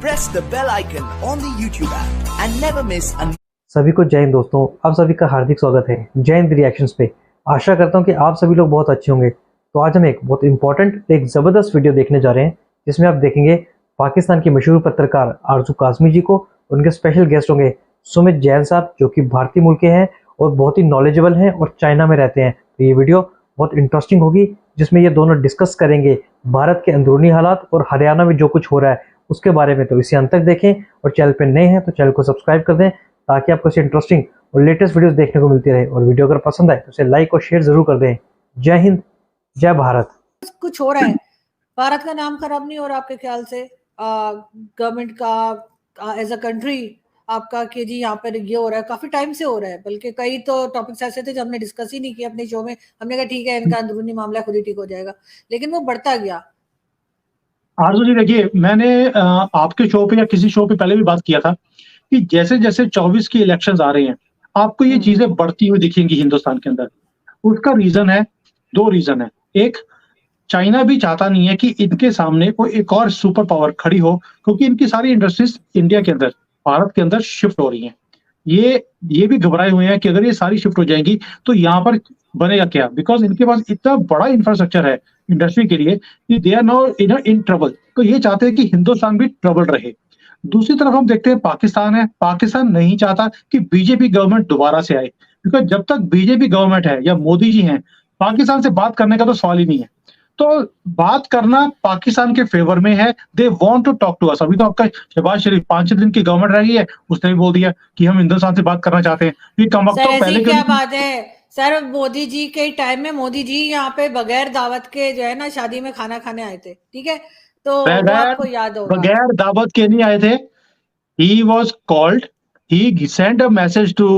press the bell icon on the YouTube app and never miss a सभी को जय हिंद दोस्तों, आप सभी का हार्दिक स्वागत है जय हिंद रिएक्शंस पे। आशा करता हूं कि आप सभी लोग बहुत अच्छे होंगे। तो आज हम एक बहुत इंपॉर्टेंट एक ज़बरदस्त वीडियो देखने जा रहे हैं जिसमें आप देखेंगे पाकिस्तान के मशहूर पत्रकार आरजू काज़मी जी को। उनके स्पेशल गेस्ट होंगे सुमित जैन साहब जो कि भारतीय मूल के हैं और बहुत ही नॉलेजेबल हैं और चाइना में रहते हैं। तो ये वीडियो बहुत इंटरेस्टिंग होगी जिसमें ये दोनों डिस्कस करेंगे भारत के अंदरूनी हालात और हरियाणा में जो कुछ हो रहा है उसके बारे में। तो इसे अंत तक देखें और चैनल पर नए हैं तो चैनल को सब्सक्राइब कर दें ताकि आपको ऐसे इंटरेस्टिंग और लेटेस्ट वीडियोस देखने को मिलती रहे। और वीडियो अगर पसंद आए तो इसे लाइक और शेयर जरूर कर दें। जय हिंद, जय भारत। कुछ हो रहा है, भारत का नाम खराब नहीं हो रहा आपके ख्याल से गवर्नमेंट का एज अ कंट्री आपका कि जी यहाँ पर ये हो रहा है, काफी टाइम से हो रहा है। बल्कि कई तो टॉपिक्स ऐसे थे जो हमने डिस्कस ही नहीं किया अपने शो में। हमने कहा ठीक है इनका अंदरूनी मामला खुद ही ठीक हो जाएगा, लेकिन वो बढ़ता गया। आरजू जी देखिए, मैंने आपके शो पे या किसी शो पे पहले भी बात किया था कि जैसे जैसे 24 की इलेक्शंस आ रही हैं आपको ये चीजें बढ़ती हुई दिखेंगी हिंदुस्तान के अंदर। उसका रीजन है, दो रीजन है। एक, चाइना भी चाहता नहीं है कि इनके सामने कोई एक और सुपर पावर खड़ी हो, क्योंकि इनकी सारी इंडस्ट्रीज इंडिया के अंदर, भारत के अंदर शिफ्ट हो रही हैं। ये भी घबराए हुए हैं कि अगर ये सारी शिफ्ट हो जाएंगी तो यहाँ पर बनेगा क्या, बिकॉज इनके पास इतना बड़ा इंफ्रास्ट्रक्चर है इंडस्ट्री के लिए कि they are now in trouble. तो ये चाहते हैं कि हिंदुस्तान भी ट्रबल रहे। दूसरी तरफ हम देखते हैं पाकिस्तान है। पाकिस्तान नहीं चाहता कि बीजेपी गवर्नमेंट दोबारा से आए, बिकॉज जब तक बीजेपी गवर्नमेंट है या मोदी जी हैं, पाकिस्तान से बात करने का तो सवाल ही नहीं है। तो बात करना पाकिस्तान के फेवर में है। They want to talk to us. अभी तो आपका शहबाज शरीफ 5 दिन की गवर्नमेंट रही है, उसने भी बोल दिया कि हम हिंदुस्तान से बात करना चाहते हैं। ये कम वक्त तो पहले क्या बात है सर, मोदी जी के टाइम में मोदी जी यहाँ पे बगैर दावत के जो है ना शादी में खाना खाने आए थे, ठीक है? तो आपको याद होगा, बगैर दावत के नहीं आए थे। He was called, he send a message to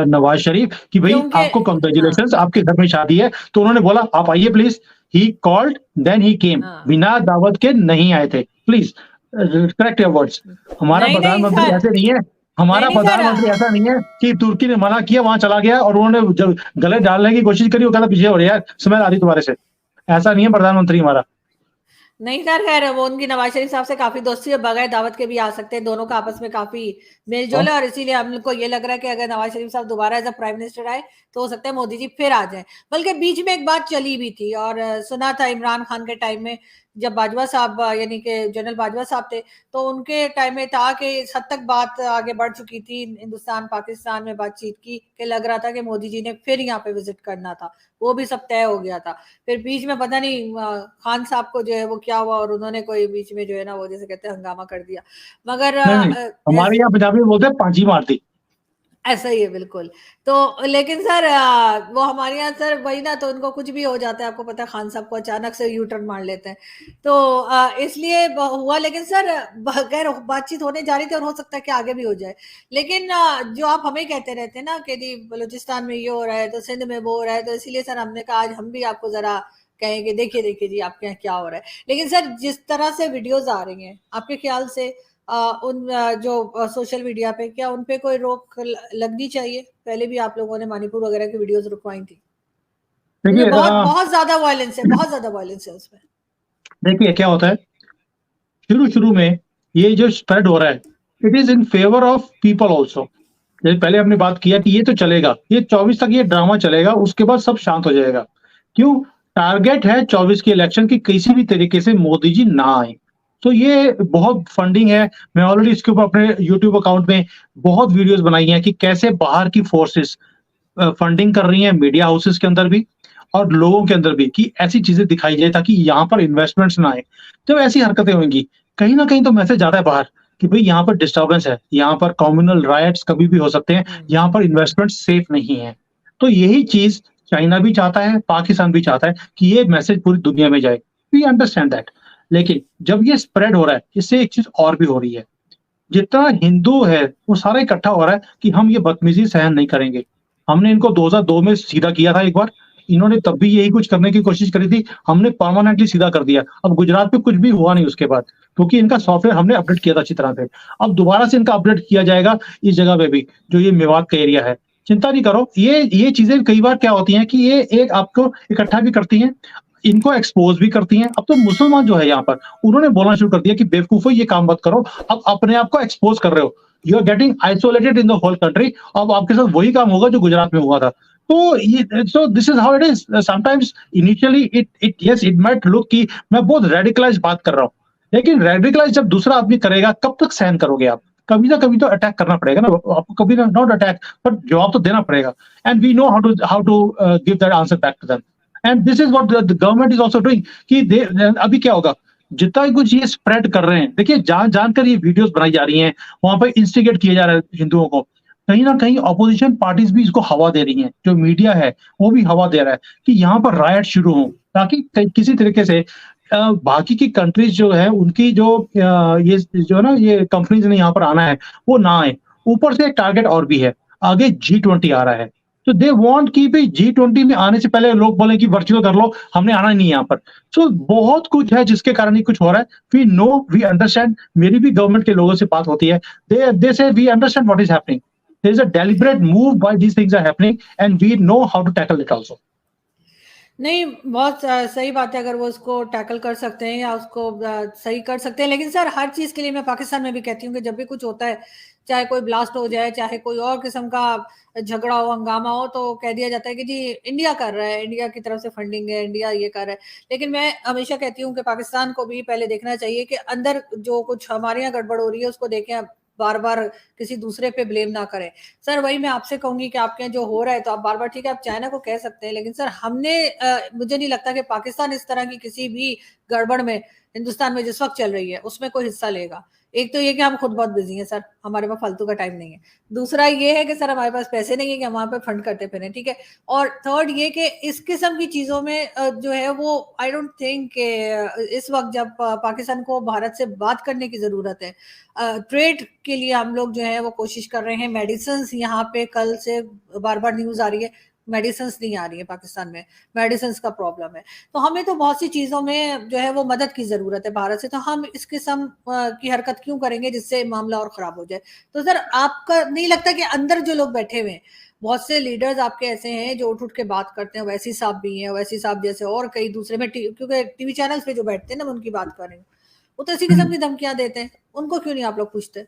Nawaz Sharif कि भाई आपको कंग्रेचुलेशंस, आपके घर में शादी है। तो उन्होंने बोला आप आइए please. He called, then he came. बिना दावत के नहीं आए थे। Please correct your words. हमारा प्रधानमंत्री ऐसे नहीं है, हमारा प्रधानमंत्री ऐसा नहीं है कि तुर्की ने मना किया वहां चला गया और उन्होंने जब गले डालने की कोशिश करी वो कहता पीछे हो रही है, स्मेल आ रही तुम्हारे से। ऐसा नहीं है प्रधानमंत्री हमारा। नहीं सर, खैर वो उनकी नवाज शरीफ साहब से काफी दोस्ती है, बगैर दावत के भी आ सकते हैं। दोनों का आपस में काफी मेलजोल है और इसीलिए हम लोग को ये लग रहा है कि अगर नवाज शरीफ साहब दोबारा एज अ प्राइम मिनिस्टर आए तो हो सकता है मोदी जी फिर आ जाए। बल्कि बीच में एक बात चली भी थी और सुना था इमरान खान के टाइम में, जब बाजवा साहब यानी कि जनरल बाजवा साहब थे, तो उनके टाइम में था कि इस हद तक बात आगे बढ़ चुकी थी हिंदुस्तान पाकिस्तान में बातचीत की कि लग रहा था कि मोदी जी ने फिर यहाँ पे विजिट करना था। वो भी सब तय हो गया था। फिर बीच में पता नहीं खान साहब को जो है वो क्या हुआ और उन्होंने कोई बीच में जो है ना वो जैसे कहते हैं हंगामा कर दिया। मगर हमारे यहाँ पंजाबी में बोलते हैं पांची मार दी। ऐसा ही है बिल्कुल। तो लेकिन सर वो हमारे यहाँ सर वही ना, तो उनको कुछ भी हो जाता है। आपको पता है खान साहब को अचानक से यू टर्न मार लेते हैं, तो इसलिए हुआ। लेकिन सर अगर बातचीत होने जा रही थी और हो सकता है कि आगे भी हो जाए। लेकिन जो आप हमें कहते रहते हैं ना कि जी बलूचिस्तान में ये हो रहा है तो सिंध में वो हो रहा है, तो इसीलिए सर हमने कहा आज हम भी आपको जरा कहेंगे देखिए देखिए जी आपके यहाँ क्या हो रहा है। लेकिन सर जिस तरह से वीडियोज आ रही हैं, आपके ख्याल से उन जो सोशल मीडिया पे क्या उन पे कोई रोक लगनी चाहिए? पहले भी आप लोगों ने मणिपुर वगैरह की वीडियोस रुकवाई थी। देखिए बहुत ज्यादा वायलेंस है, बहुत ज्यादा वायलेंस है उसमें। देखिए क्या होता है, शुरू में ये जो स्प्रेड हो रहा है it is in favour of people also. जैसे पहले हमने बात किया कि ये तो चलेगा, ये 24 तक ये ड्रामा चलेगा, उसके बाद सब शांत हो जाएगा। क्यों? टारगेट है 24 के इलेक्शन की किसी भी तरीके से मोदी जी ना आए। तो ये बहुत फंडिंग है। मैं ऑलरेडी इसके ऊपर अपने यूट्यूब अकाउंट में बहुत वीडियोस बनाई हैं कि कैसे बाहर की फोर्सेस फंडिंग कर रही हैं, मीडिया हाउसेस के अंदर भी और लोगों के अंदर भी, कि ऐसी चीजें दिखाई जाए ताकि यहाँ पर इन्वेस्टमेंट्स ना आए। जब ऐसी हरकतें होंगी कहीं ना कहीं तो मैसेज जाता है बाहर कि भाई यहाँ पर डिस्टर्बेंस है, यहाँ पर कम्युनल राइट्स कभी भी हो सकते हैं, यहाँ पर इन्वेस्टमेंट सेफ नहीं है। तो यही चीज चाइना भी चाहता है, पाकिस्तान भी चाहता है कि ये मैसेज पूरी दुनिया में जाए। We understand that. लेकिन जब ये स्प्रेड हो रहा है, इससे एक चीज और भी हो रही है। जितना हिंदू है वो सारा इकट्ठा हो रहा है कि हम ये बदतमीजी सहन नहीं करेंगे। हमने इनको 2002 में सीधा किया था एक बार, इन्होंने तब भी यही कुछ करने की कोशिश करी थी, हमने परमानेंटली सीधा कर दिया। अब गुजरात में कुछ भी हुआ नहीं उसके बाद, क्योंकि इनका सॉफ्टवेयर हमने अपडेट किया था अच्छी तरह से। अब दोबारा से इनका अपडेट किया जाएगा इस जगह पे भी, जो ये मेवात का एरिया है। चिंता नहीं करो, ये चीजें कई बार क्या होती हैं कि ये एक आपको इकट्ठा भी करती हैं। इनको एक्सपोज भी करती हैं। अब तो मुसलमान जो है यहाँ पर, उन्होंने बोलना शुरू कर दिया कि बेवकूफो ये काम मत करो, अब अपने आप को एक्सपोज कर रहे हो, you are getting isolated in the whole country. अब आपके साथ वही काम होगा जो गुजरात में हुआ था। तो ये, so this is how it is. Sometimes initially it might look कि मैं बहुत रेडिकलाइज बात कर रहा हूँ, लेकिन रेडिकलाइज जब दूसरा आदमी करेगा, कब तक सहन करोगे आप? कभी ना कभी तो अटैक करना पड़ेगा ना आपको, कभी ना, नॉट अटैक बट जवाब तो देना पड़ेगा। And we know how to give that answer back to them. And this is what the government is also doing कि अभी क्या होगा, जितना कुछ ये स्प्रेड कर रहे हैं, देखिए जान जानकर ये वीडियोस बनाई जा रही हैं, वहां पर इंस्टिगेट किए जा रहे हैं हिंदुओं को, कहीं ना कहीं ऑपोजिशन पार्टीज भी इसको हवा दे रही हैं, जो मीडिया है वो भी हवा दे रहा है कि यहाँ पर रायट शुरू हो, ताकि किसी तरीके से बाकी की कंट्रीज जो है उनकी जो ये जो है ना, ये कंपनीज ने यहाँ पर आना है वो ना आए। ऊपर से एक टारगेट और भी है, आगे G20 आ रहा है, तो दे वांट कि भाई G20 में आने से पहले लोग बोले कि वर्चुअल कर लो, हमने आना नहीं है यहाँ पर। सो बहुत कुछ है जिसके कारण ये कुछ हो रहा है। वी नो, वी अंडरस्टैंड, मेरी भी गवर्नमेंट के लोगों से बात होती है, they say we understand what is happening, there is a deliberate move why these things are happening and we know how to tackle it also. नहीं, बहुत सही बात है अगर वो उसको टैकल कर सकते हैं या उसको सही कर सकते हैं। लेकिन सर हर चीज़ के लिए मैं पाकिस्तान में भी कहती हूँ कि जब भी कुछ होता है, चाहे कोई ब्लास्ट हो जाए, चाहे कोई और किस्म का झगड़ा हो, हंगामा हो, तो कह दिया जाता है कि जी इंडिया कर रहा है, इंडिया की तरफ से फंडिंग है, इंडिया ये कर रहा है। लेकिन मैं हमेशा कहती हूँ कि पाकिस्तान को भी पहले देखना चाहिए कि अंदर जो कुछ हमारे यहाँ गड़बड़ हो रही है उसको देखें, बार बार किसी दूसरे पे ब्लेम ना करें। सर वही मैं आपसे कहूंगी कि आपके यहाँ जो हो रहा है तो आप बार बार, ठीक है आप चाइना को कह सकते हैं, लेकिन सर हमने मुझे नहीं लगता कि पाकिस्तान इस तरह की किसी भी गड़बड़ में हिंदुस्तान में जिस वक्त चल रही है उसमें कोई हिस्सा लेगा। एक तो ये कि हम खुद बहुत बिजी हैं सर, हमारे पास फालतू का टाइम नहीं है। दूसरा ये है कि सर हमारे पास पैसे नहीं है कि हम वहां पे फंड करते फिरें, ठीक है। और थर्ड ये कि इस किस्म की चीजों में जो है वो आई डोंट थिंक इस वक्त जब पाकिस्तान को भारत से बात करने की जरूरत है, ट्रेड के लिए हम लोग जो है वो कोशिश कर रहे हैं। मेडिसिन यहाँ पे कल से बार बार न्यूज आ रही है, मेडिसिन नहीं आ रही है पाकिस्तान में, मेडिसिन का प्रॉब्लम है। तो हमें तो बहुत सी चीजों में जो है वो मदद की जरूरत है भारत से, तो हम इस किस्म की हरकत क्यों करेंगे जिससे मामला और खराब हो जाए। तो सर आपका नहीं लगता कि अंदर जो लोग बैठे हुए हैं, बहुत से लीडर्स आपके ऐसे हैं जो उठ उठ के बात करते हैं, वैसी साहब भी हैं, वैसी साहब जैसे और कई दूसरे में, क्योंकि टीवी चैनल्स पे जो बैठते हैं ना मैं उनकी बात कर रही हूँ, वो तो इसी किस्म की धमकियां देते हैं, उनको क्यों नहीं आप लोग पूछते?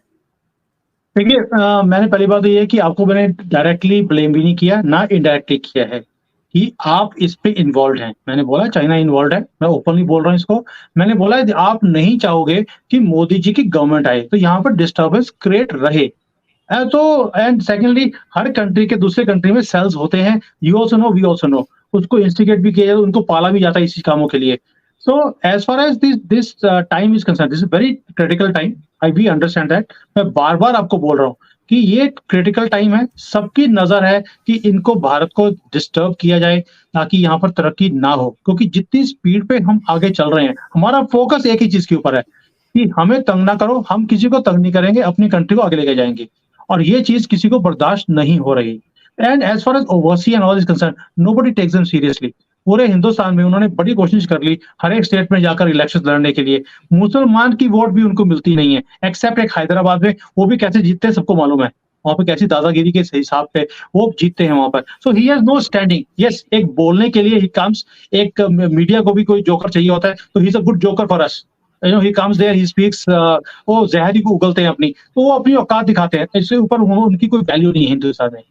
देखिए, मैंने पहली बात तो ये है कि आपको मैंने डायरेक्टली ब्लेम भी नहीं किया, ना इनडायरेक्टली किया है कि आप इस पे इन्वॉल्व हैं। मैंने बोला चाइना इन्वॉल्व है, मैं ओपनली बोल रहा हूँ इसको। मैंने बोला आप नहीं चाहोगे कि मोदी जी की गवर्नमेंट आए तो यहाँ पर डिस्टर्बेंस क्रिएट रहे। तो एंड सेकेंडली, हर कंट्री के दूसरे कंट्री में सेल्स होते हैं, you also know, we also know, उसको इंस्टिगेट भी किया जाता है, उनको पाला भी जाता है इसी कामों के लिए। So as far as this time is concern, this is very critical time, I we understand that. मैं बार बार आपको बोल रहा हूँ कि ये क्रिटिकल टाइम है, सबकी नजर है कि इनको भारत को डिस्टर्ब किया जाए ताकि यहाँ पर तरक्की ना हो, क्योंकि जितनी स्पीड पे हम आगे चल रहे हैं, हमारा फोकस एक ही चीज के ऊपर है कि हमें तंग ना करो, हम किसी को तंग नहीं करेंगे, अपनी कंट्री को आगे लेके जाएंगे, और ये चीज किसी को बर्दाश्त नहीं हो रही। And as far as oversea and all is concern, nobody takes them seriously. पूरे हिंदुस्तान में उन्होंने बड़ी कोशिश कर ली हर एक स्टेट में जाकर इलेक्शन लड़ने के लिए, मुसलमान की वोट भी उनको मिलती नहीं है, एक्सेप्ट एक हैदराबाद में, वो भी कैसे जीतते हैं सबको मालूम है, वहां पे कैसी दादागिरी के हिसाब पे वो जीतते हैं वहां पर। So he has no standing. Yes, एक बोलने के लिए ही कम्स, एक मीडिया को भी कोई जोकर चाहिए होता है, तो he is a good joker for us. He comes there, he speaks, वो जहरी को उगलते हैं अपनी, तो वो अपनी औकात दिखाते हैं, इससे ऊपर उनकी कोई वैल्यू नहीं है हिंदुस्तान में।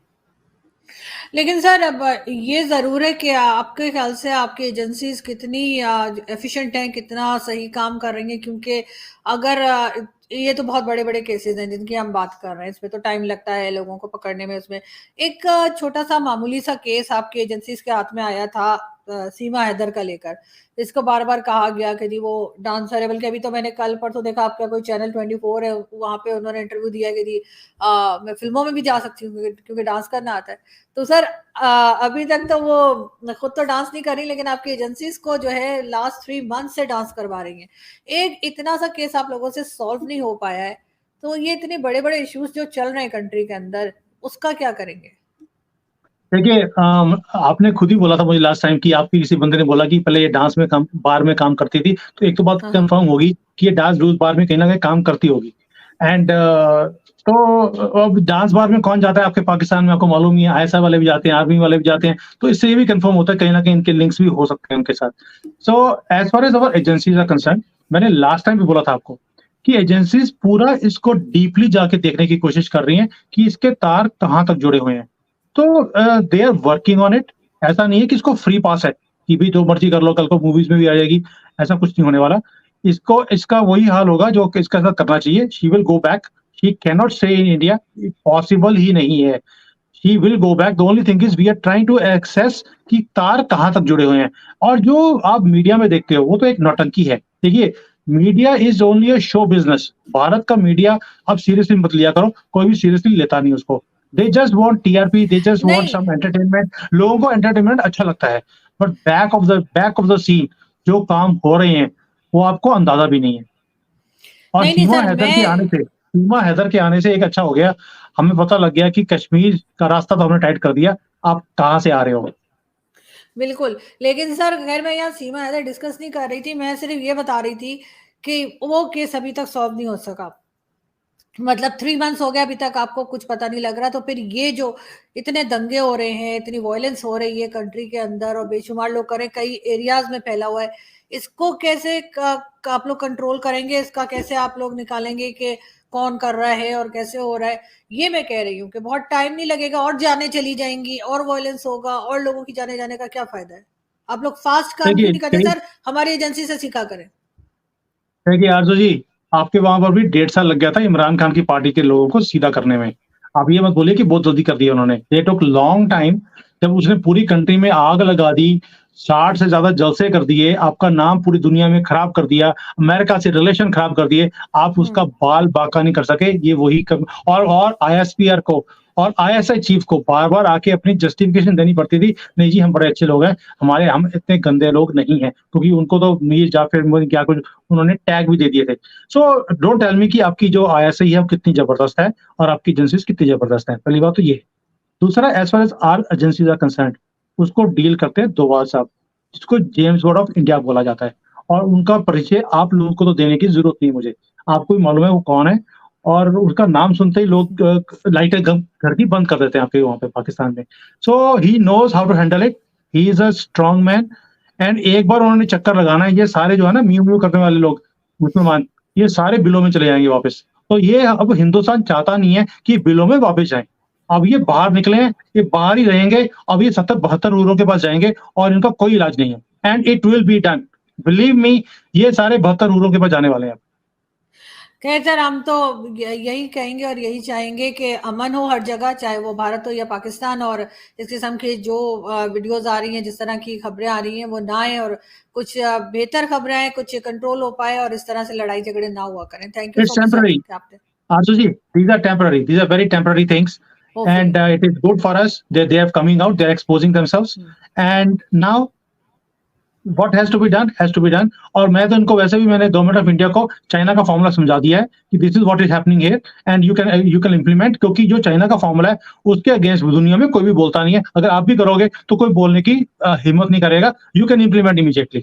लेकिन सर अब ये जरूर है कि आपके ख्याल से आपकी एजेंसीज कितनी एफिशिएंट हैं, कितना सही काम कर रही हैं, क्योंकि अगर ये तो बहुत बड़े बड़े केसेस हैं जिनकी हम बात कर रहे हैं, इसमें तो टाइम लगता है लोगों को पकड़ने में। उसमें एक छोटा सा मामूली सा केस आपकी एजेंसीज के हाथ में आया था सीमा हैदर का लेकर, इसको बार बार कहा गया कि जी वो डांसर है, बल्कि अभी तो मैंने कल परसों देखा आपका कोई चैनल 24 है, वहां पे उन्होंने इंटरव्यू दिया कि जी मैं फिल्मों में भी जा सकती हूँ क्योंकि डांस करना आता है। तो सर अभी तक तो वो खुद तो डांस नहीं कर रही, लेकिन आपकी एजेंसीज को जो है लास्ट 3 मंथ से डांस करवा रही हैं। एक इतना सा केस आप लोगों से सॉल्व नहीं हो पाया है, तो ये इतने बड़े बड़े इश्यूज जो चल रहे हैं कंट्री के अंदर, उसका क्या करेंगे? देखिए, आपने खुद ही बोला था मुझे लास्ट टाइम कि आपकी किसी बंदे ने बोला कि पहले ये डांस में काम, बार में काम करती थी, तो एक तो बात हाँ। कंफर्म होगी कि ये डांस बार में कहीं ना कहीं काम करती होगी। एंड तो अब डांस बार में कौन जाता है आपके पाकिस्तान में, आपको मालूम ही है, आईएसआई वाले भी जाते हैं, आर्मी वाले भी जाते हैं, तो इससे ये भी कंफर्म होता है कहीं ना कहीं इनके लिंक्स भी हो सकते हैं उनके साथ। So as far as our agencies are concern, मैंने लास्ट टाइम भी बोला था आपको कि एजेंसीज पूरा इसको डीपली जाके देखने की कोशिश कर रही हैं कि इसके तार कहाँ तक जुड़े हुए हैं। तो they are working on it. ऐसा नहीं है कि इसको फ्री पास है कि भी जो मर्जी कर लो, कल को मूवीज में भी आ जाएगी, ऐसा कुछ नहीं होने वाला। इसको इसका वही हाल होगा जो कि इसका साथ करना चाहिए। She will go back, she can not stay in India, possible ही नहीं है। She will go back, the only thing is we are trying to access कि तार कहाँ तक जुड़े हुए हैं। और जो आप मीडिया में देखते हो वो तो एक नौटंकी है। देखिए, media is only a show business. Bharat का मीडिया आप सीरियसली मत लिया करो, कोई भी सीरियसली लेता नहीं उसको। They just want TRP, they just want नहीं सम एंटरटेनमेंट। लोगों को एंटरटेनमेंट अच्छा लगता है, but back of the scene जो काम हो रहे हैं वो आपको अंदाजा भी नहीं है। और नहीं नहीं सीमा सर, हैदर के आने से, सीमा हैदर के आने से एक अच्छा हो गया, हमें पता लग गया कि कश्मीर का रास्ता तो हमने टाइट कर दिया, आप कहाँ से आ रहे हो। बिल्कुल। लेकिन सर खैर मैं यहाँ सीमा हैदर डिस्कस नहीं कर रही थी, मैं सिर्फ ये बता रही थी कि वो केस अभी तक सॉल्व नहीं हो सका। मतलब 3 मंथ्स हो गया, अभी तक आपको कुछ पता नहीं लग रहा। तो फिर ये जो इतने दंगे हो रहे हैं, इतनी वायलेंस हो रही है कंट्री के अंदर और बेशुमार लोग करें, कई एरियाज में फैला हुआ है, इसको कैसे आप लोग कंट्रोल करेंगे? इसका कैसे आप लोग निकालेंगे कि कौन कर रहा है और कैसे हो रहा है? ये मैं कह रही हूँ कि बहुत टाइम नहीं लगेगा और जाने चली जाएंगी और वायलेंस होगा और लोगों की जाने का क्या फायदा है? आप लोग फास्ट काम क्यों देखिए नहीं करते देखिए सर? हमारी एजेंसी से सीखा करें। देखिए आरजू जी, आपके वहां पर भी 1.5 साल लग गया था इमरान खान की पार्टी के लोगों को सीधा करने में। आप ये मत बोलिए कि बहुत जल्दी कर दिया उन्होंने, दे टुक लॉन्ग टाइम। जब उसने पूरी कंट्री में आग लगा दी, 60 से ज्यादा जलसे कर दिए, आपका नाम पूरी दुनिया में खराब कर दिया, अमेरिका से रिलेशन खराब कर दिए, आप उसका बाल बाका नहीं कर सके। ये वही और आईएसपीआर को और आईएसआई चीफ को बार बार आके अपनी जस्टिफिकेशन देनी पड़ती थी, नहीं जी हम बड़े अच्छे लोग हैं, हम इतने गंदे लोग नहीं हैं, क्योंकि उनको तो मीर जाफर क्या कुछ उन्होंने टैग भी दे दिए थे। सो डोंट टेल मी कि आपकी जो आईएसआई है वो कितनी जबरदस्त है और आपकी एजेंसीज कितनी जबरदस्त है। पहली बात तो ये। दूसरा, as far as our agencies are concerned, उसको डील करते हैं दोवाल साहब, जिसको जेम्स बॉन्ड ऑफ इंडिया बोला जाता है। और उनका परिचय आप लोगों को तो देने की जरूरत नहीं मुझे, आपको भी मालूम है वो कौन है। और उसका नाम सुनते ही लोग लाइटें घर की बंद कर देते हैं आपके वहां पे पाकिस्तान में। So he knows how to handle it, he is a strong man. And एक बार उन्होंने चक्कर लगाना है, ये सारे जो है ना म्यू म्यू करने वाले लोग मुसलमान, ये सारे बिलों में चले जाएंगे वापस। तो ये अब हिंदुस्तान चाहता नहीं है कि बिलों में वापस जाए। अब ये बाहर निकले हैं, ये बाहर ही रहेंगे। अब ये 70-72 हूरों के पास जाएंगे और इनका कोई इलाज नहीं है। And it will be done, believe me, ये सारे 72 हूरों के पास जाने वाले हैं। खैर सर, हम तो यही कहेंगे और यही चाहेंगे कि अमन हो हर जगह, चाहे वो भारत हो या पाकिस्तान। और इस किस्म की जो वीडियोस आ रही हैं, जिस तरह की खबरें आ रही हैं, वो ना आए और कुछ बेहतर खबरें आए, कुछ कंट्रोल हो पाए और इस तरह से लड़ाई झगड़े ना हुआ करें। Thank you it's so much sir temporary कि आपने Arzu ji, these are temporary. These are very temporary things, and hopefully it is good for us. They are coming out. They are exposing themselves, and now what has to be done has to be done. और मैं तो इनको वैसे भी मैंने government of India को China का formula समझा दिया है कि this is what is happening here and you can implement. क्योंकि जो चाइना का फॉर्मूला है उसके अगेंस्ट दुनिया में कोई भी बोलता नहीं है। अगर आप भी करोगे तो कोई बोलने की हिम्मत नहीं करेगा। You can implement immediately.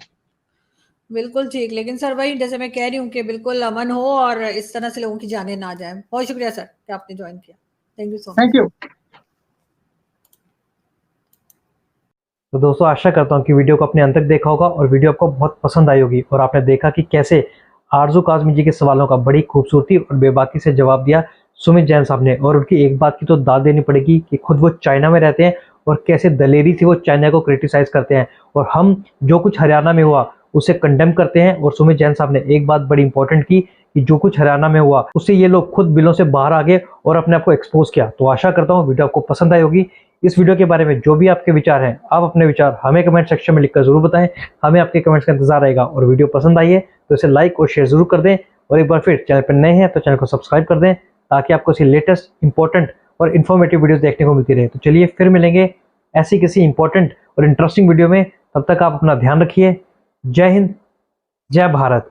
बिल्कुल ठीक। लेकिन सर वही जैसे मैं कह रही हूँ कि बिल्कुल अमन हो और इस तरह से लोगों की जाने ना जाए। बहुत शुक्रिया सर कि आपने ज्वाइन किया। Thank you so much. Thank you. तो दोस्तों, आशा करता हूँ कि वीडियो को अपने अंत तक देखा होगा और वीडियो आपको बहुत पसंद आई होगी और आपने देखा कि कैसे आरजू काज़मी जी के सवालों का बड़ी खूबसूरती और बेबाकी से जवाब दिया सुमित जैन साहब ने। और उनकी एक बात की तो दाद देनी पड़ेगी कि खुद वो चाइना में रहते हैं और कैसे दलेरी से वो चाइना को क्रिटिसाइज करते हैं। और हम जो कुछ हरियाणा में हुआ उसे कंडेम करते हैं। और सुमित जैन साहब ने एक बात बड़ी इंपॉर्टेंट की कि जो कुछ हरियाणा में हुआ उससे ये लोग खुद बिलों से बाहर आ गए और अपने आप को एक्सपोज किया। तो आशा करता हूँ वीडियो आपको पसंद आई होगी। इस वीडियो के बारे में जो भी आपके विचार हैं, आप अपने विचार हमें कमेंट सेक्शन में लिखकर जरूर बताएं। हमें आपके कमेंट्स का इंतजार रहेगा। और वीडियो पसंद आई है तो इसे लाइक और शेयर जरूर कर दें। और एक बार फिर चैनल पर नए हैं तो चैनल को सब्सक्राइब कर दें ताकि आपको ऐसी लेटेस्ट, इंपॉर्टेंट और इन्फॉर्मेटिव वीडियोस देखने को मिलती रहे। तो चलिए फिर मिलेंगे ऐसी किसी इंपॉर्टेंट और इंटरेस्टिंग वीडियो में। तब तक आप अपना ध्यान रखिए। जय हिंद, जय भारत।